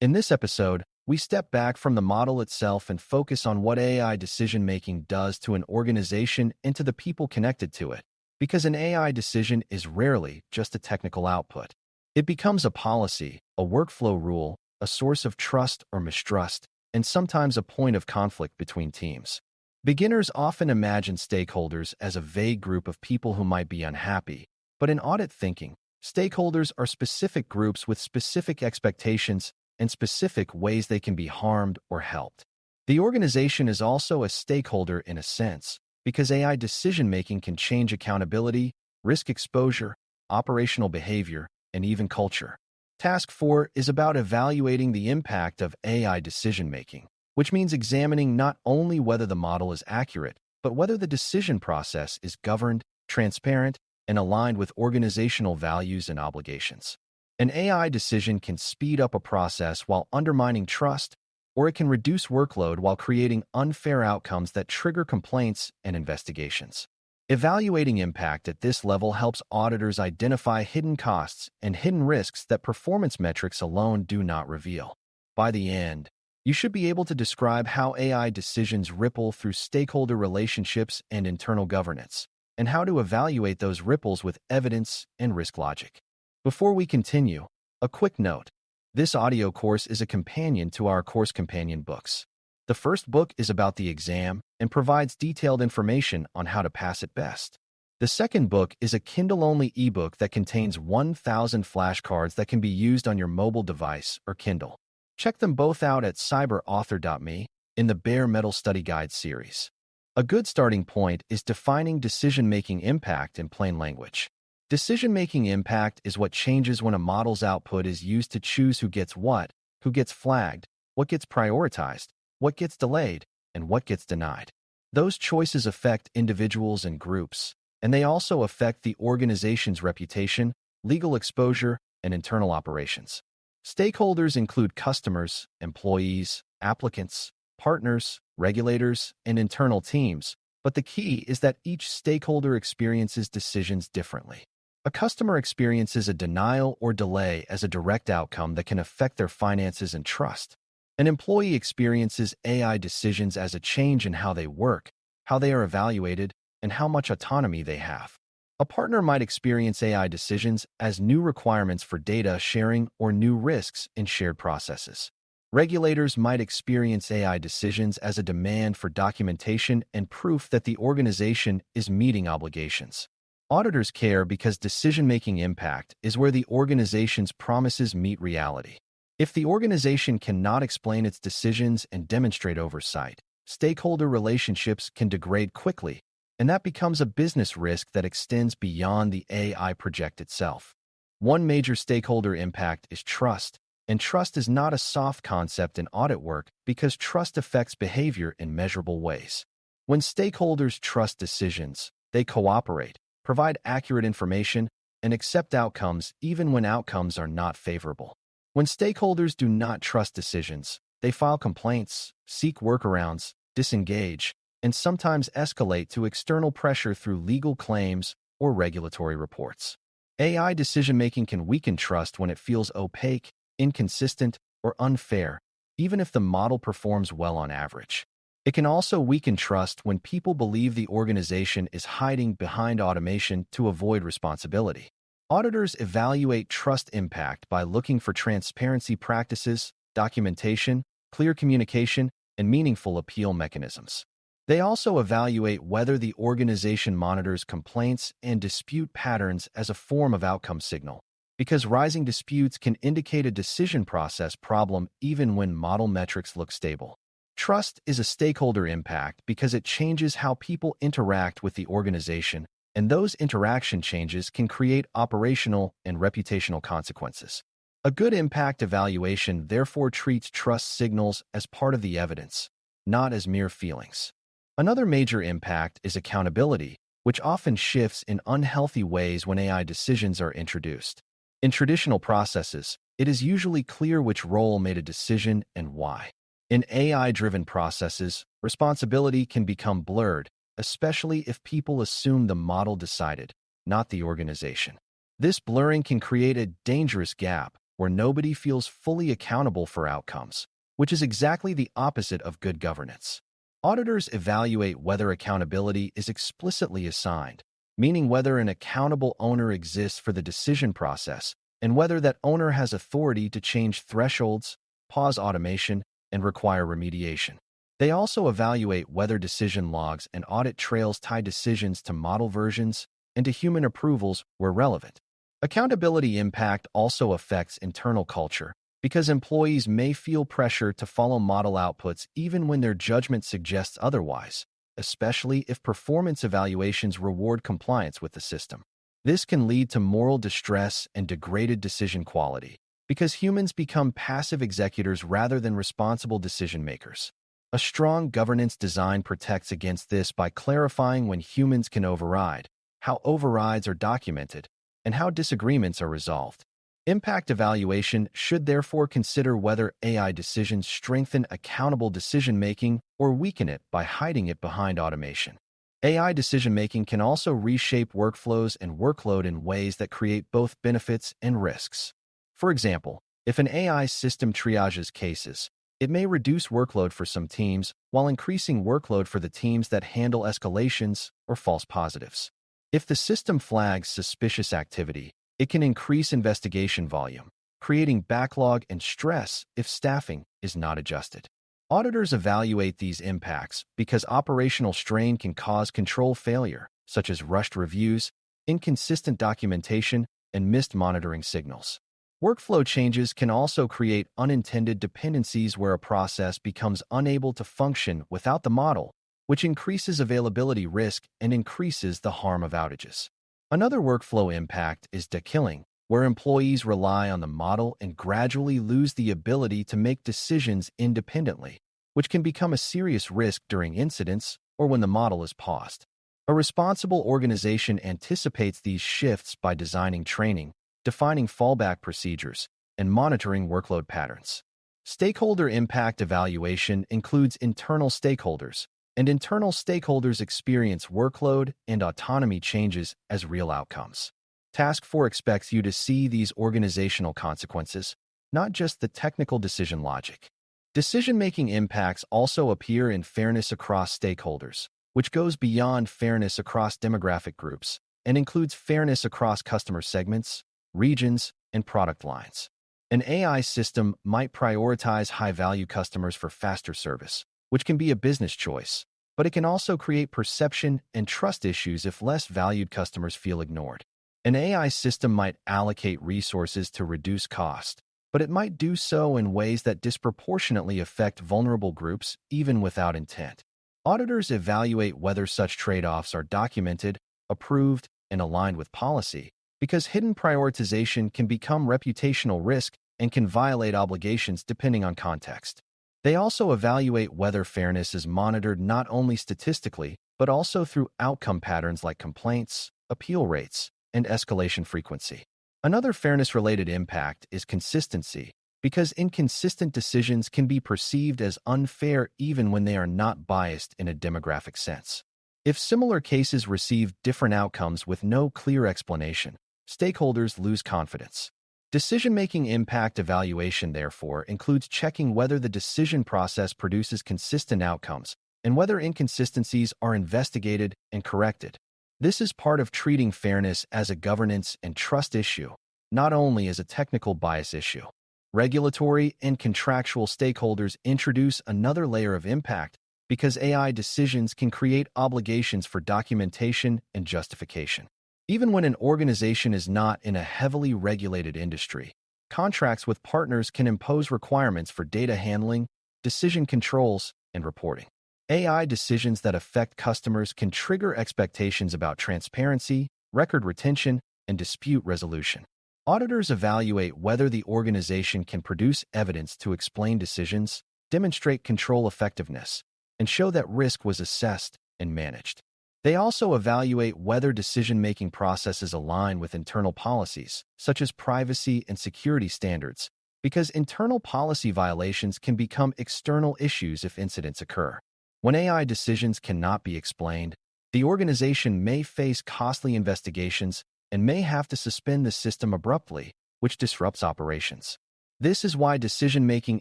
In this episode, we step back from the model itself and focus on what AI decision-making does to an organization and to the people connected to it. Because an AI decision is rarely just a technical output. It becomes a policy, a workflow rule, a source of trust or mistrust, and sometimes a point of conflict between teams. Beginners often imagine stakeholders as a vague group of people who might be unhappy, but in audit thinking, stakeholders are specific groups with specific expectations and specific ways they can be harmed or helped. The organization is also a stakeholder in a sense, because AI decision-making can change accountability, risk exposure, operational behavior, and even culture. Task 4 is about evaluating the impact of AI decision-making, which means examining not only whether the model is accurate, but whether the decision process is governed, transparent, and aligned with organizational values and obligations. An AI decision can speed up a process while undermining trust, or it can reduce workload while creating unfair outcomes that trigger complaints and investigations. Evaluating impact at this level helps auditors identify hidden costs and hidden risks that performance metrics alone do not reveal. By the end, you should be able to describe how AI decisions ripple through stakeholder relationships and internal governance, and how to evaluate those ripples with evidence and risk logic. Before we continue, a quick note. This audio course is a companion to our course companion books. The first book is about the exam and provides detailed information on how to pass it best. The second book is a Kindle-only ebook that contains 1,000 flashcards that can be used on your mobile device or Kindle. Check them both out at cyber.author.me in the Bare Metal Study Guide series. A good starting point is defining decision-making impact in plain language. Decision-making impact is what changes when a model's output is used to choose who gets what, who gets flagged, what gets prioritized, what gets delayed, and what gets denied. Those choices affect individuals and groups, and they also affect the organization's reputation, legal exposure, and internal operations. Stakeholders include customers, employees, applicants, partners, regulators, and internal teams, but the key is that each stakeholder experiences decisions differently. A customer experiences a denial or delay as a direct outcome that can affect their finances and trust. An employee experiences AI decisions as a change in how they work, how they are evaluated, and how much autonomy they have. A partner might experience AI decisions as new requirements for data sharing or new risks in shared processes. Regulators might experience AI decisions as a demand for documentation and proof that the organization is meeting obligations. Auditors care because decision-making impact is where the organization's promises meet reality. If the organization cannot explain its decisions and demonstrate oversight, stakeholder relationships can degrade quickly, and that becomes a business risk that extends beyond the AI project itself. One major stakeholder impact is trust, and trust is not a soft concept in audit work because trust affects behavior in measurable ways. When stakeholders trust decisions, they cooperate, provide accurate information, and accept outcomes even when outcomes are not favorable. When stakeholders do not trust decisions, they file complaints, seek workarounds, disengage, and sometimes escalate to external pressure through legal claims or regulatory reports. AI decision-making can weaken trust when it feels opaque, inconsistent, or unfair, even if the model performs well on average. It can also weaken trust when people believe the organization is hiding behind automation to avoid responsibility. Auditors evaluate trust impact by looking for transparency practices, documentation, clear communication, and meaningful appeal mechanisms. They also evaluate whether the organization monitors complaints and dispute patterns as a form of outcome signal, because rising disputes can indicate a decision process problem even when model metrics look stable. Trust is a stakeholder impact because it changes how people interact with the organization, and those interaction changes can create operational and reputational consequences. A good impact evaluation therefore treats trust signals as part of the evidence, not as mere feelings. Another major impact is accountability, which often shifts in unhealthy ways when AI decisions are introduced. In traditional processes, it is usually clear which role made a decision and why. In AI-driven processes, responsibility can become blurred, especially if people assume the model decided, not the organization. This blurring can create a dangerous gap, where nobody feels fully accountable for outcomes, which is exactly the opposite of good governance. Auditors evaluate whether accountability is explicitly assigned, meaning whether an accountable owner exists for the decision process and whether that owner has authority to change thresholds, pause automation, and require remediation. They also evaluate whether decision logs and audit trails tie decisions to model versions and to human approvals where relevant. Accountability impact also affects internal culture because employees may feel pressure to follow model outputs even when their judgment suggests otherwise, especially if performance evaluations reward compliance with the system. This can lead to moral distress and degraded decision quality because humans become passive executors rather than responsible decision makers. A strong governance design protects against this by clarifying when humans can override, how overrides are documented, and how disagreements are resolved. Impact evaluation should therefore consider whether AI decisions strengthen accountable decision-making or weaken it by hiding it behind automation. AI decision-making can also reshape workflows and workload in ways that create both benefits and risks. For example, if an AI system triages cases, it may reduce workload for some teams while increasing workload for the teams that handle escalations or false positives. If the system flags suspicious activity, it can increase investigation volume, creating backlog and stress if staffing is not adjusted. Auditors evaluate these impacts because operational strain can cause control failure, such as rushed reviews, inconsistent documentation, and missed monitoring signals. Workflow changes can also create unintended dependencies where a process becomes unable to function without the model, which increases availability risk and increases the harm of outages. Another workflow impact is dekilling, where employees rely on the model and gradually lose the ability to make decisions independently, which can become a serious risk during incidents or when the model is paused. A responsible organization anticipates these shifts by designing training, defining fallback procedures, and monitoring workload patterns. Stakeholder impact evaluation includes internal stakeholders, and internal stakeholders experience workload and autonomy changes as real outcomes. Task 4 expects you to see these organizational consequences, not just the technical decision logic. Decision-making impacts also appear in fairness across stakeholders, which goes beyond fairness across demographic groups and includes fairness across customer segments, regions, and product lines. An AI system might prioritize high-value customers for faster service, which can be a business choice, but it can also create perception and trust issues if less valued customers feel ignored. An AI system might allocate resources to reduce cost, but it might do so in ways that disproportionately affect vulnerable groups even without intent. Auditors evaluate whether such trade-offs are documented, approved, and aligned with policy, because hidden prioritization can become reputational risk and can violate obligations depending on context. They also evaluate whether fairness is monitored not only statistically, but also through outcome patterns like complaints, appeal rates, and escalation frequency. Another fairness-related impact is consistency, because inconsistent decisions can be perceived as unfair even when they are not biased in a demographic sense. If similar cases receive different outcomes with no clear explanation, stakeholders lose confidence. Decision-making impact evaluation, therefore, includes checking whether the decision process produces consistent outcomes and whether inconsistencies are investigated and corrected. This is part of treating fairness as a governance and trust issue, not only as a technical bias issue. Regulatory and contractual stakeholders introduce another layer of impact because AI decisions can create obligations for documentation and justification. Even when an organization is not in a heavily regulated industry, contracts with partners can impose requirements for data handling, decision controls, and reporting. AI decisions that affect customers can trigger expectations about transparency, record retention, and dispute resolution. Auditors evaluate whether the organization can produce evidence to explain decisions, demonstrate control effectiveness, and show that risk was assessed and managed. They also evaluate whether decision-making processes align with internal policies, such as privacy and security standards, because internal policy violations can become external issues if incidents occur. When AI decisions cannot be explained, the organization may face costly investigations and may have to suspend the system abruptly, which disrupts operations. This is why decision-making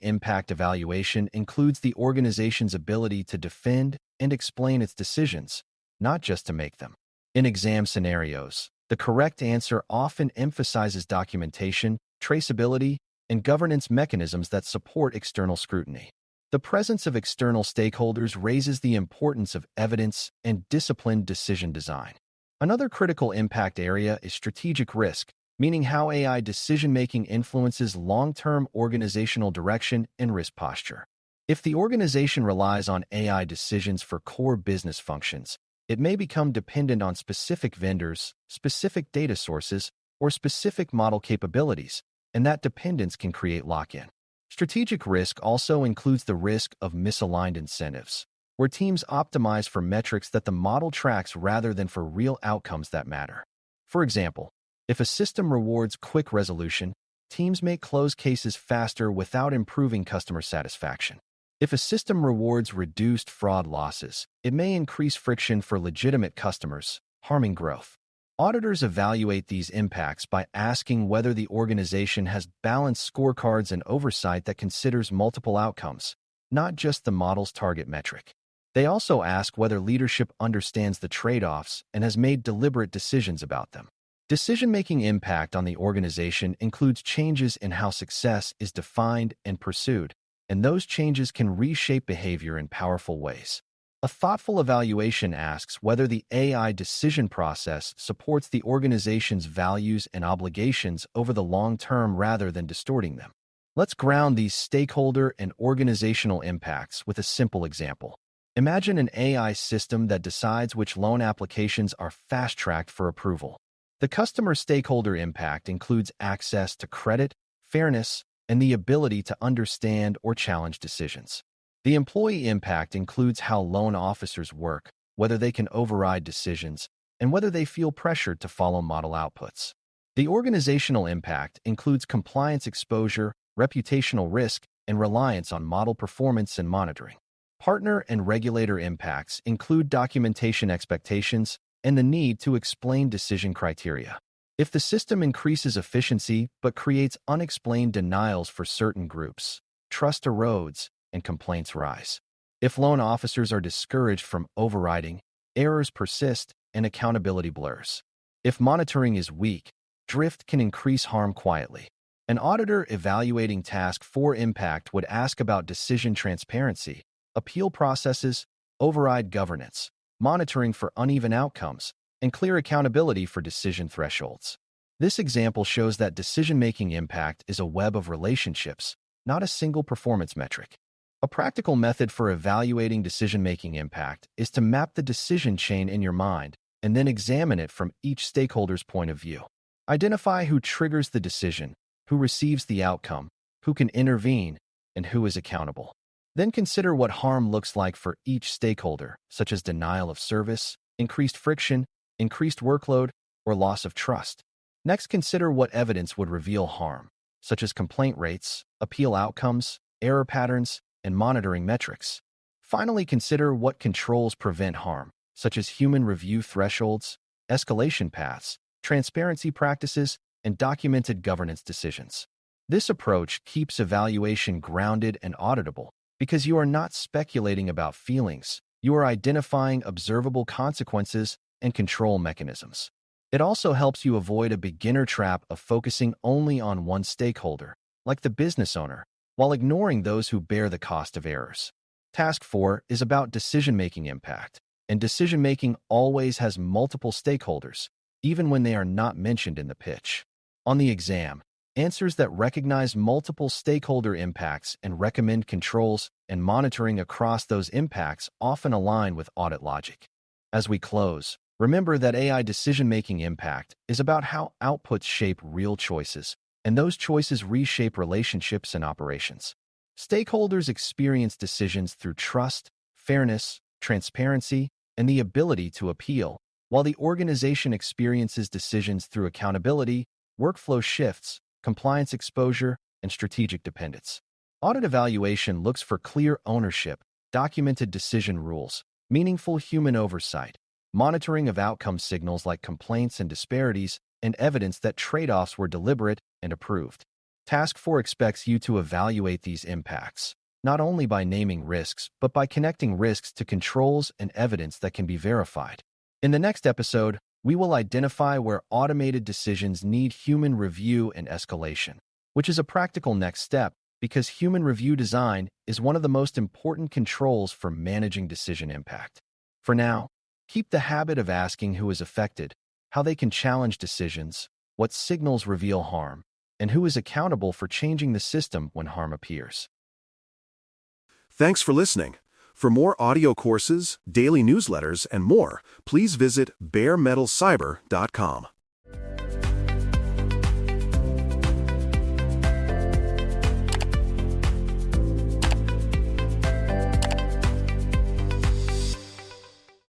impact evaluation includes the organization's ability to defend and explain its decisions, not just to make them. In exam scenarios, the correct answer often emphasizes documentation, traceability, and governance mechanisms that support external scrutiny. The presence of external stakeholders raises the importance of evidence and disciplined decision design. Another critical impact area is strategic risk, meaning how AI decision-making influences long-term organizational direction and risk posture. If the organization relies on AI decisions for core business functions, it may become dependent on specific vendors, specific data sources, or specific model capabilities, and that dependence can create lock-in. Strategic risk also includes the risk of misaligned incentives, where teams optimize for metrics that the model tracks rather than for real outcomes that matter. For example, if a system rewards quick resolution, teams may close cases faster without improving customer satisfaction. If a system rewards reduced fraud losses, it may increase friction for legitimate customers, harming growth. Auditors evaluate these impacts by asking whether the organization has balanced scorecards and oversight that considers multiple outcomes, not just the model's target metric. They also ask whether leadership understands the trade-offs and has made deliberate decisions about them. Decision-making impact on the organization includes changes in how success is defined and pursued, and those changes can reshape behavior in powerful ways. A thoughtful evaluation asks whether the AI decision process supports the organization's values and obligations over the long term rather than distorting them. Let's ground these stakeholder and organizational impacts with a simple example. Imagine an AI system that decides which loan applications are fast-tracked for approval. The customer stakeholder impact includes access to credit, fairness, and the ability to understand or challenge decisions. The employee impact includes how loan officers work, whether they can override decisions, and whether they feel pressured to follow model outputs. The organizational impact includes compliance exposure, reputational risk, and reliance on model performance and monitoring. Partner and regulator impacts include documentation expectations and the need to explain decision criteria. If the system increases efficiency but creates unexplained denials for certain groups, trust erodes and complaints rise. If loan officers are discouraged from overriding, errors persist and accountability blurs. If monitoring is weak, drift can increase harm quietly. An auditor evaluating Task 4 impact would ask about decision transparency, appeal processes, override governance, monitoring for uneven outcomes, and clear accountability for decision thresholds. This example shows that decision-making impact is a web of relationships, not a single performance metric. A practical method for evaluating decision-making impact is to map the decision chain in your mind and then examine it from each stakeholder's point of view. Identify who triggers the decision, who receives the outcome, who can intervene, and who is accountable. Then consider what harm looks like for each stakeholder, such as denial of service, increased friction, increased workload, or loss of trust. Next, consider what evidence would reveal harm, such as complaint rates, appeal outcomes, error patterns, and monitoring metrics. Finally, consider what controls prevent harm, such as human review thresholds, escalation paths, transparency practices, and documented governance decisions. This approach keeps evaluation grounded and auditable because you are not speculating about feelings, you are identifying observable consequences and control mechanisms. It also helps you avoid a beginner trap of focusing only on one stakeholder, like the business owner, while ignoring those who bear the cost of errors. Task 4 is about decision-making impact, and decision-making always has multiple stakeholders, even when they are not mentioned in the pitch. On the exam, answers that recognize multiple stakeholder impacts and recommend controls and monitoring across those impacts often align with audit logic. As we close, remember that AI decision-making impact is about how outputs shape real choices, and those choices reshape relationships and operations. Stakeholders experience decisions through trust, fairness, transparency, and the ability to appeal, while the organization experiences decisions through accountability, workflow shifts, compliance exposure, and strategic dependence. Audit evaluation looks for clear ownership, documented decision rules, meaningful human oversight, monitoring of outcome signals like complaints and disparities, and evidence that trade-offs were deliberate and approved. Task 4 expects you to evaluate these impacts, not only by naming risks, but by connecting risks to controls and evidence that can be verified. In the next episode, we will identify where automated decisions need human review and escalation, which is a practical next step because human review design is one of the most important controls for managing decision impact. For now, keep the habit of asking who is affected, how they can challenge decisions, what signals reveal harm, and who is accountable for changing the system when harm appears. Thanks for listening. For more audio courses, daily newsletters, and more, please visit baremetalcyber.com.